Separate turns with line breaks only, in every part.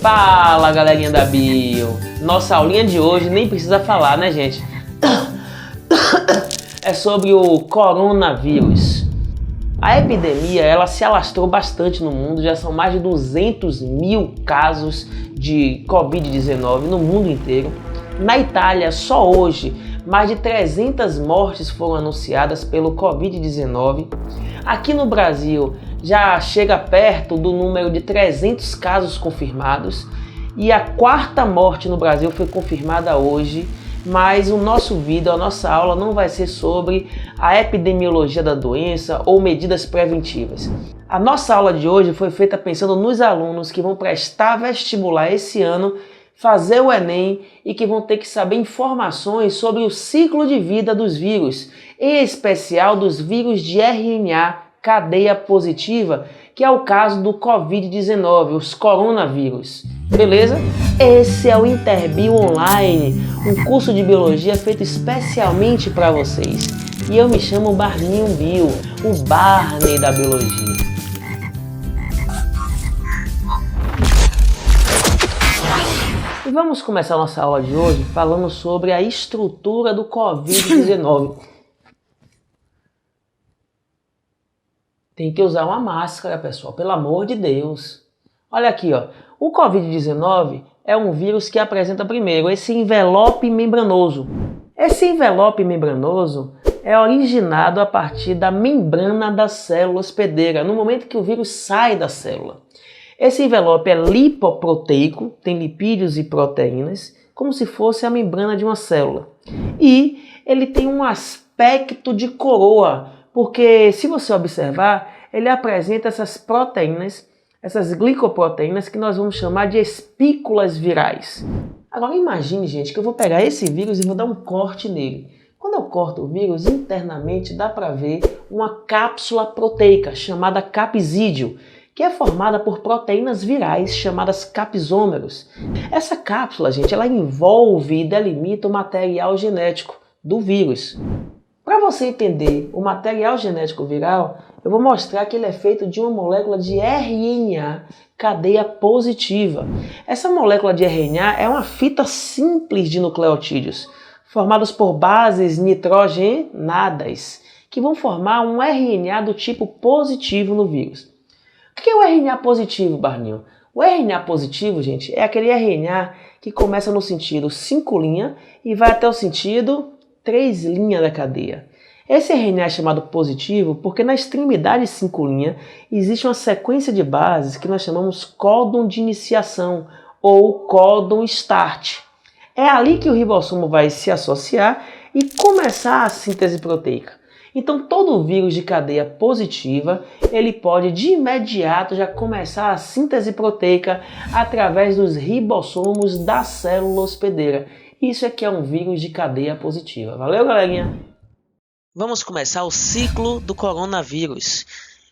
Fala, galerinha da Bio! Nossa aulinha de hoje nem precisa falar, né, gente? É sobre o coronavírus. A epidemia, ela se alastrou bastante no mundo, já são mais de 200 mil casos de Covid-19 no mundo inteiro. Na Itália, só hoje, mais de 300 mortes foram anunciadas pelo Covid-19. Aqui no Brasil, já chega perto do número de 300 casos confirmados. E a quarta morte no Brasil foi confirmada hoje. Mas o nosso vídeo, a nossa aula não vai ser sobre a epidemiologia da doença ou medidas preventivas. A nossa aula de hoje foi feita pensando nos alunos que vão prestar vestibular esse ano, fazer o Enem e que vão ter que saber informações sobre o ciclo de vida dos vírus, em especial dos vírus de RNA cadeia positiva, que é o caso do Covid-19, os coronavírus. Beleza? Esse é o Interbio Online, um curso de biologia feito especialmente para vocês. E eu me chamo Barninho Bio, o Barney da biologia. E vamos começar nossa aula de hoje falando sobre a estrutura do Covid-19. Tem que usar uma máscara, pessoal, pelo amor de Deus. Olha aqui, ó. O Covid-19 é um vírus que apresenta primeiro esse envelope membranoso. Esse envelope membranoso é originado a partir da membrana da célula hospedeira, no momento que o vírus sai da célula. Esse envelope é lipoproteico, tem lipídios e proteínas, como se fosse a membrana de uma célula. E ele tem um aspecto de coroa, porque se você observar, ele apresenta essas proteínas, essas glicoproteínas que nós vamos chamar de espículas virais. Agora imagine, gente, que eu vou pegar esse vírus e vou dar um corte nele. Quando eu corto o vírus, internamente dá para ver uma cápsula proteica chamada capsídeo, que é formada por proteínas virais chamadas capsômeros. Essa cápsula, gente, ela envolve e delimita o material genético do vírus. Para você entender o material genético viral, eu vou mostrar que ele é feito de uma molécula de RNA cadeia positiva. Essa molécula de RNA é uma fita simples de nucleotídeos, formados por bases nitrogenadas, que vão formar um RNA do tipo positivo no vírus. O que é o RNA positivo, Barninho? O RNA positivo, gente, é aquele RNA que começa no sentido 5' e vai até o sentido 3' da cadeia. Esse RNA é chamado positivo porque na extremidade 5' existe uma sequência de bases que nós chamamos códon de iniciação ou códon start. É ali que o ribossomo vai se associar e começar a síntese proteica. Então todo vírus de cadeia positiva, ele pode de imediato já começar a síntese proteica através dos ribossomos da célula hospedeira. Isso aqui é um vírus de cadeia positiva. Valeu, galerinha? Vamos começar o ciclo do coronavírus.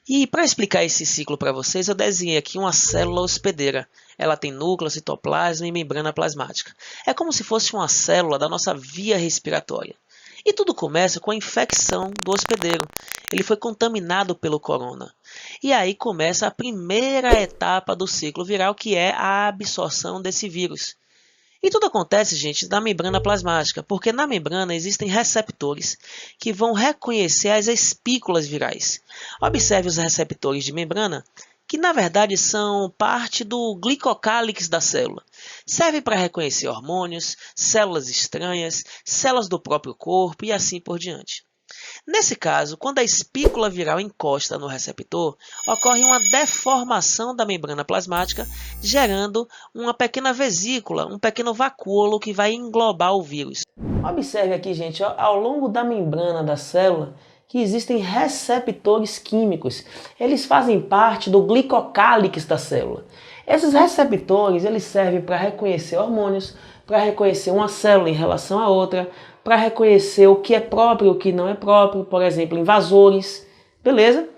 E para explicar esse ciclo para vocês, eu desenhei aqui uma célula hospedeira. Ela tem núcleo, citoplasma e membrana plasmática. É como se fosse uma célula da nossa via respiratória. E tudo começa com a infecção do hospedeiro. Ele foi contaminado pelo corona. E aí começa a primeira etapa do ciclo viral, que é a absorção desse vírus. E tudo acontece, gente, na membrana plasmática, porque na membrana existem receptores que vão reconhecer as espículas virais. Observe os receptores de membrana, que na verdade são parte do glicocálix da célula. Serve para reconhecer hormônios, células estranhas, células do próprio corpo e assim por diante. Nesse caso, quando a espícula viral encosta no receptor, ocorre uma deformação da membrana plasmática, gerando uma pequena vesícula, um pequeno vacúolo que vai englobar o vírus. Observe aqui, gente, ao longo da membrana da célula, que existem receptores químicos. Eles fazem parte do glicocálix da célula. Esses receptores, eles servem para reconhecer hormônios, para reconhecer uma célula em relação a outra, para reconhecer o que é próprio e o que não é próprio, por exemplo, invasores, beleza?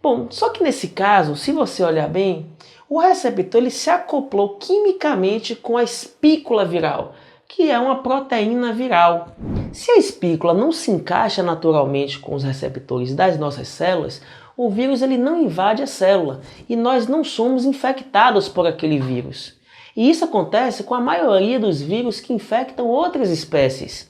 Bom, só que nesse caso, se você olhar bem, o receptor ele se acoplou quimicamente com a espícula viral, que é uma proteína viral. Se a espícula não se encaixa naturalmente com os receptores das nossas células, o vírus ele não invade a célula e nós não somos infectados por aquele vírus. E isso acontece com a maioria dos vírus que infectam outras espécies.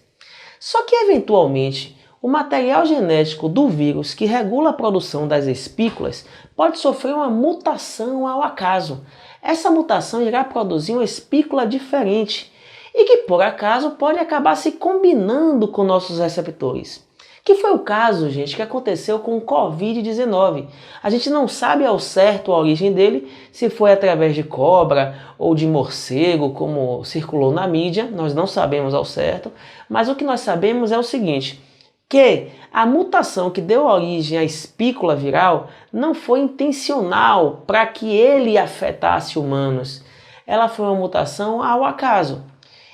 Só que, eventualmente, o material genético do vírus que regula a produção das espículas pode sofrer uma mutação ao acaso. Essa mutação irá produzir uma espícula diferente e que, por acaso, pode acabar se combinando com nossos receptores. Que foi o caso, gente, que aconteceu com o Covid-19. A gente não sabe ao certo a origem dele, se foi através de cobra ou de morcego, como circulou na mídia, nós não sabemos ao certo, mas o que nós sabemos é o seguinte, que a mutação que deu origem à espícula viral não foi intencional para que ele afetasse humanos. Ela foi uma mutação ao acaso.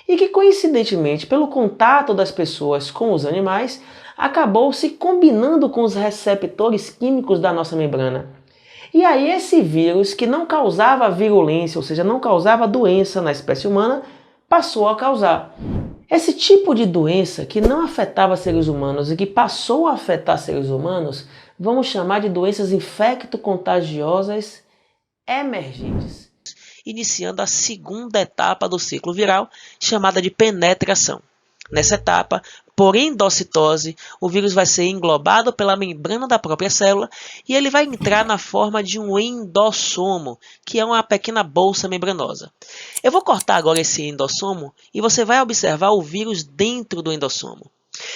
E que, coincidentemente, pelo contato das pessoas com os animais, acabou se combinando com os receptores químicos da nossa membrana. E aí esse vírus, que não causava virulência, ou seja, não causava doença na espécie humana, passou a causar. Esse tipo de doença que não afetava seres humanos e que passou a afetar seres humanos, vamos chamar de doenças infecto-contagiosas emergentes. Iniciando a segunda etapa do ciclo viral, chamada de penetração. Nessa etapa, por endocitose, o vírus vai ser englobado pela membrana da própria célula e ele vai entrar na forma de um endossomo, que é uma pequena bolsa membranosa. Eu vou cortar agora esse endossomo e você vai observar o vírus dentro do endossomo.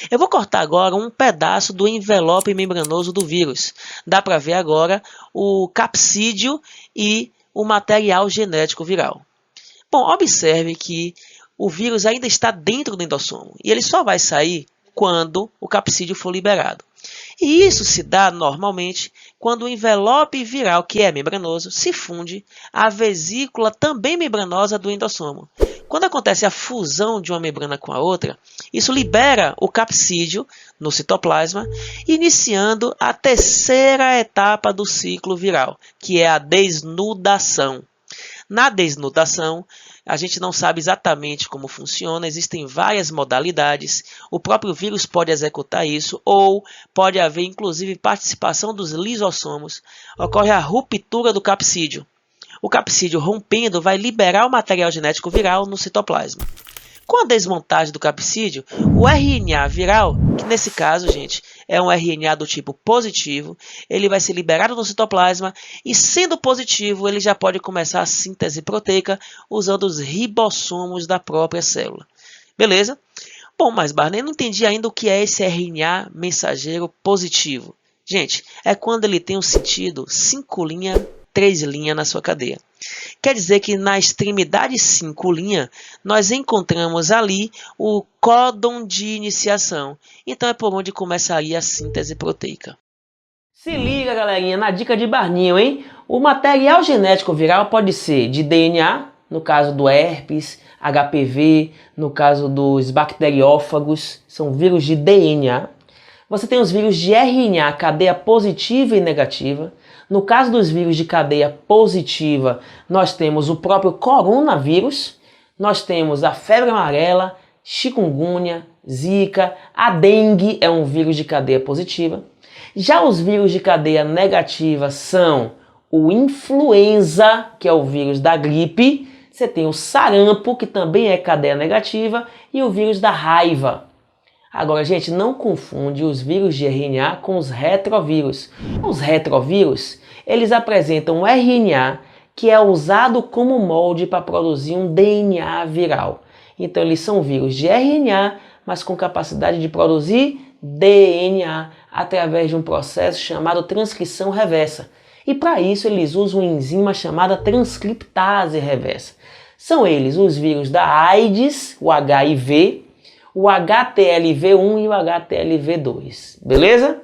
Eu vou cortar agora um pedaço do envelope membranoso do vírus. Dá para ver agora o capsídeo e o material genético viral. Bom, observe que o vírus ainda está dentro do endossomo e ele só vai sair quando o capsídeo for liberado. E isso se dá normalmente quando o envelope viral, que é membranoso, se funde à vesícula também membranosa do endossomo. Quando acontece a fusão de uma membrana com a outra, isso libera o capsídeo no citoplasma, iniciando a terceira etapa do ciclo viral, que é a desnudação. Na desnudação, a gente não sabe exatamente como funciona, existem várias modalidades, o próprio vírus pode executar isso, ou pode haver inclusive participação dos lisossomos, ocorre a ruptura do capsídeo. O capsídeo rompendo vai liberar o material genético viral no citoplasma. Com a desmontagem do capsídeo, o RNA viral, que nesse caso, gente, é um RNA do tipo positivo, ele vai ser liberado no citoplasma e, sendo positivo, ele já pode começar a síntese proteica usando os ribossomos da própria célula. Beleza? Bom, mas Barney, não entendi ainda o que é esse RNA mensageiro positivo. Gente, é quando ele tem um sentido 5' 3' na sua cadeia. Quer dizer que na extremidade 5' nós encontramos ali o códon de iniciação. Então é por onde começaria a síntese proteica. Se liga, galerinha, na dica de Barninho, hein? O material genético viral pode ser de DNA, no caso do herpes, HPV, no caso dos bacteriófagos, são vírus de DNA. Você tem os vírus de RNA, cadeia positiva e negativa. No caso dos vírus de cadeia positiva, nós temos o próprio coronavírus, nós temos a febre amarela, chikungunya, zika, a dengue é um vírus de cadeia positiva. Já os vírus de cadeia negativa são o influenza, que é o vírus da gripe, você tem o sarampo, que também é cadeia negativa, e o vírus da raiva. Agora, gente, não confunde os vírus de RNA com os retrovírus. Os retrovírus, eles apresentam um RNA que é usado como molde para produzir um DNA viral. Então, eles são vírus de RNA, mas com capacidade de produzir DNA através de um processo chamado transcrição reversa. E para isso, eles usam uma enzima chamada transcriptase reversa. São eles os vírus da AIDS, o HIV, o HTLV1 e o HTLV2, beleza?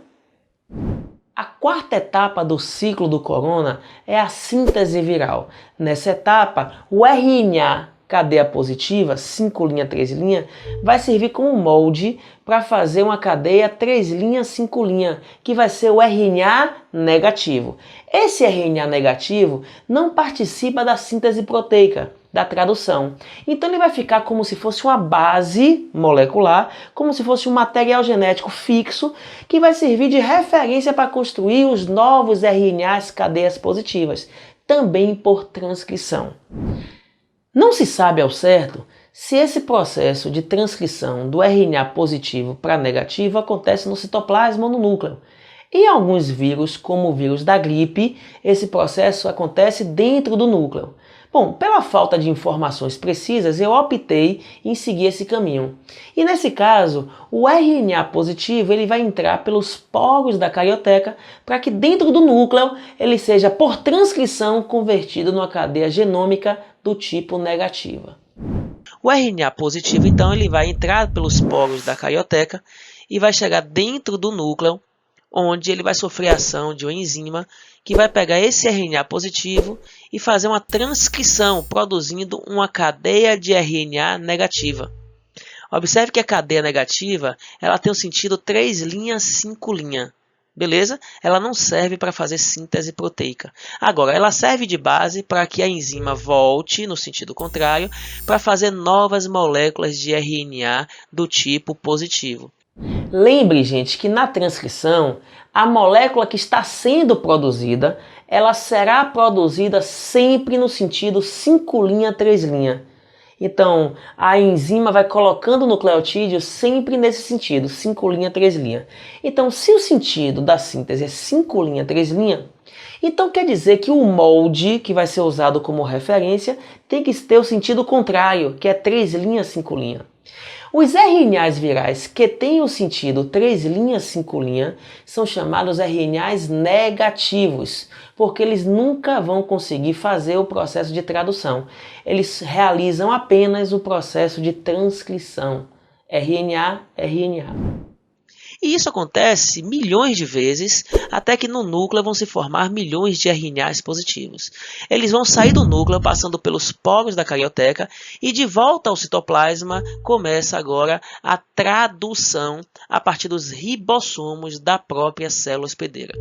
A quarta etapa do ciclo do corona é a síntese viral. Nessa etapa, o RNA cadeia positiva, 5' 3', vai servir como molde para fazer uma cadeia 3', 5', que vai ser o RNA negativo. Esse RNA negativo não participa da síntese proteica, da tradução. Então ele vai ficar como se fosse uma base molecular, como se fosse um material genético fixo, que vai servir de referência para construir os novos RNAs cadeias positivas, também por transcrição. Não se sabe ao certo se esse processo de transcrição do RNA positivo para negativo acontece no citoplasma ou no núcleo. Em alguns vírus, como o vírus da gripe, esse processo acontece dentro do núcleo. Bom, pela falta de informações precisas, eu optei em seguir esse caminho. E nesse caso, o RNA positivo ele vai entrar pelos poros da carioteca para que dentro do núcleo ele seja, por transcrição, convertido numa cadeia genômica do tipo negativa. O RNA positivo, então, ele vai entrar pelos poros da carioteca e vai chegar dentro do núcleo, onde ele vai sofrer a ação de uma enzima que vai pegar esse RNA positivo e fazer uma transcrição, produzindo uma cadeia de RNA negativa. Observe que a cadeia negativa ela tem o sentido 3', 5'. Beleza? Ela não serve para fazer síntese proteica. Agora, ela serve de base para que a enzima volte, no sentido contrário, para fazer novas moléculas de RNA do tipo positivo. Lembre, gente, que na transcrição, a molécula que está sendo produzida, ela será produzida sempre no sentido 5', 3'. Então, a enzima vai colocando o nucleotídeo sempre nesse sentido, 5', 3'. Então, se o sentido da síntese é 5', 3', então quer dizer que o molde que vai ser usado como referência tem que ter o sentido contrário, que é 3', 5'. Os RNAs virais que têm o sentido 3', 5' são chamados RNAs negativos, porque eles nunca vão conseguir fazer o processo de tradução. Eles realizam apenas o processo de transcrição. RNA, RNA. E isso acontece milhões de vezes, até que no núcleo vão se formar milhões de RNAs positivos. Eles vão sair do núcleo, passando pelos poros da carioteca, e de volta ao citoplasma começa agora a tradução a partir dos ribossomos da própria célula hospedeira.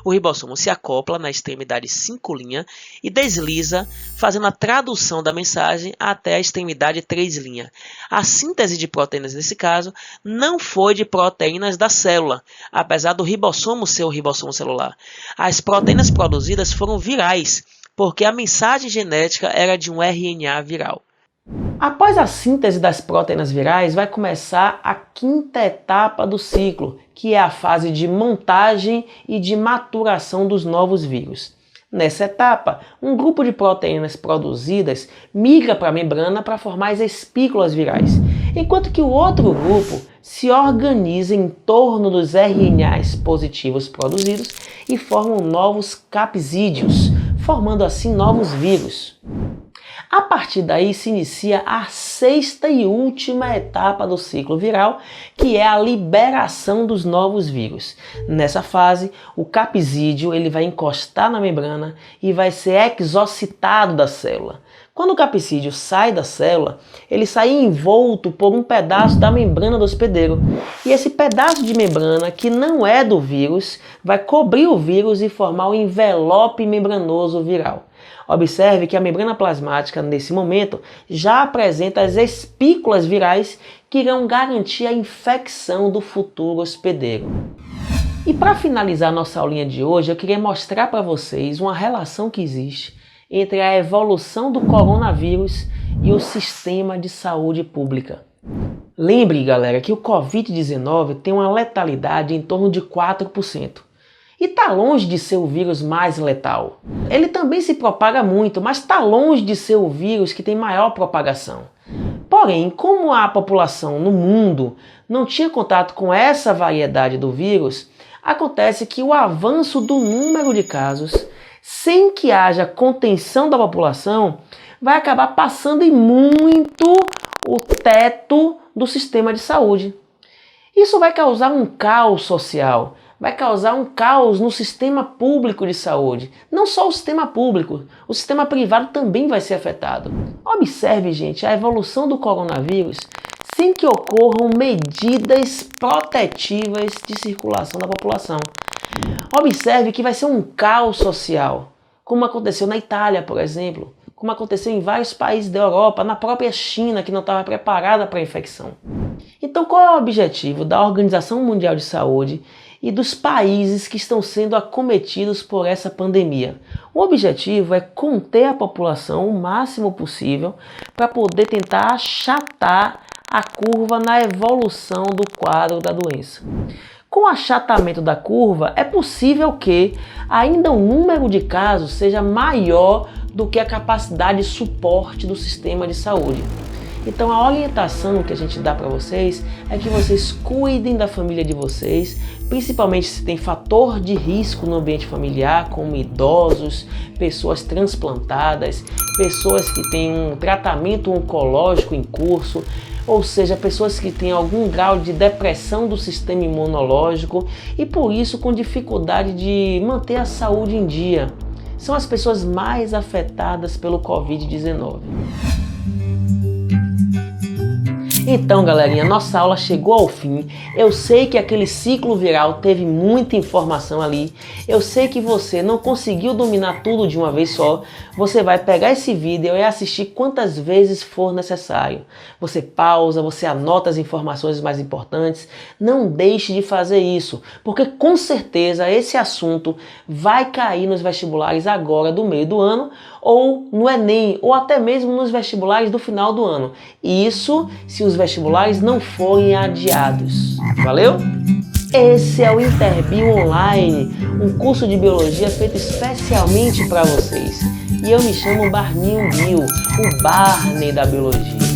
O ribossomo se acopla na extremidade 5' e desliza, fazendo a tradução da mensagem até a extremidade 3'. A síntese de proteínas nesse caso não foi de proteínas da célula, apesar do ribossomo ser o ribossomo celular. As proteínas produzidas foram virais, porque a mensagem genética era de um RNA viral. Após a síntese das proteínas virais, vai começar a quinta etapa do ciclo, que é a fase de montagem e de maturação dos novos vírus. Nessa etapa, um grupo de proteínas produzidas migra para a membrana para formar as espículas virais, enquanto que o outro grupo se organiza em torno dos RNAs positivos produzidos e formam novos capsídeos, formando assim novos vírus. A partir daí se inicia a sexta e última etapa do ciclo viral, que é a liberação dos novos vírus. Nessa fase, o capsídeo ele vai encostar na membrana e vai ser exocitado da célula. Quando o capsídeo sai da célula, ele sai envolto por um pedaço da membrana do hospedeiro. E esse pedaço de membrana, que não é do vírus, vai cobrir o vírus e formar o envelope membranoso viral. Observe que a membrana plasmática, nesse momento, já apresenta as espículas virais que irão garantir a infecção do futuro hospedeiro. E para finalizar nossa aulinha de hoje, eu queria mostrar para vocês uma relação que existe entre a evolução do coronavírus e o sistema de saúde pública. Lembre, galera, que o Covid-19 tem uma letalidade em torno de 4%. E está longe de ser o vírus mais letal. Ele também se propaga muito, mas está longe de ser o vírus que tem maior propagação. Porém, como a população no mundo não tinha contato com essa variedade do vírus, acontece que o avanço do número de casos, sem que haja contenção da população, vai acabar passando em muito o teto do sistema de saúde. Isso vai causar um caos social, vai causar um caos no sistema público de saúde. Não só o sistema público, o sistema privado também vai ser afetado. Observe, gente, a evolução do coronavírus sem que ocorram medidas protetivas de circulação da população. Observe que vai ser um caos social, como aconteceu na Itália, por exemplo, como aconteceu em vários países da Europa, na própria China, que não estava preparada para a infecção. Então, qual é o objetivo da Organização Mundial de Saúde e dos países que estão sendo acometidos por essa pandemia? O objetivo é conter a população o máximo possível para poder tentar achatar a curva na evolução do quadro da doença. Com o achatamento da curva, é possível que ainda o número de casos seja maior do que a capacidade de suporte do sistema de saúde. Então a orientação que a gente dá para vocês é que vocês cuidem da família de vocês, principalmente se tem fator de risco no ambiente familiar, como idosos, pessoas transplantadas, pessoas que têm um tratamento oncológico em curso, ou seja, pessoas que têm algum grau de depressão do sistema imunológico e por isso com dificuldade de manter a saúde em dia. São as pessoas mais afetadas pelo Covid-19. Então, galerinha, nossa aula chegou ao fim. Eu sei que aquele ciclo viral teve muita informação ali. Eu sei que você não conseguiu dominar tudo de uma vez só. Você vai pegar esse vídeo e assistir quantas vezes for necessário. Você pausa, você anota as informações mais importantes. Não deixe de fazer isso, porque com certeza esse assunto vai cair nos vestibulares agora do meio do ano, ou no Enem, ou até mesmo nos vestibulares do final do ano. Isso se os vestibulares não forem adiados. Valeu? Esse é o Interbio Online, um curso de biologia feito especialmente para vocês. E eu me chamo Barninho Bio, o Barney da biologia.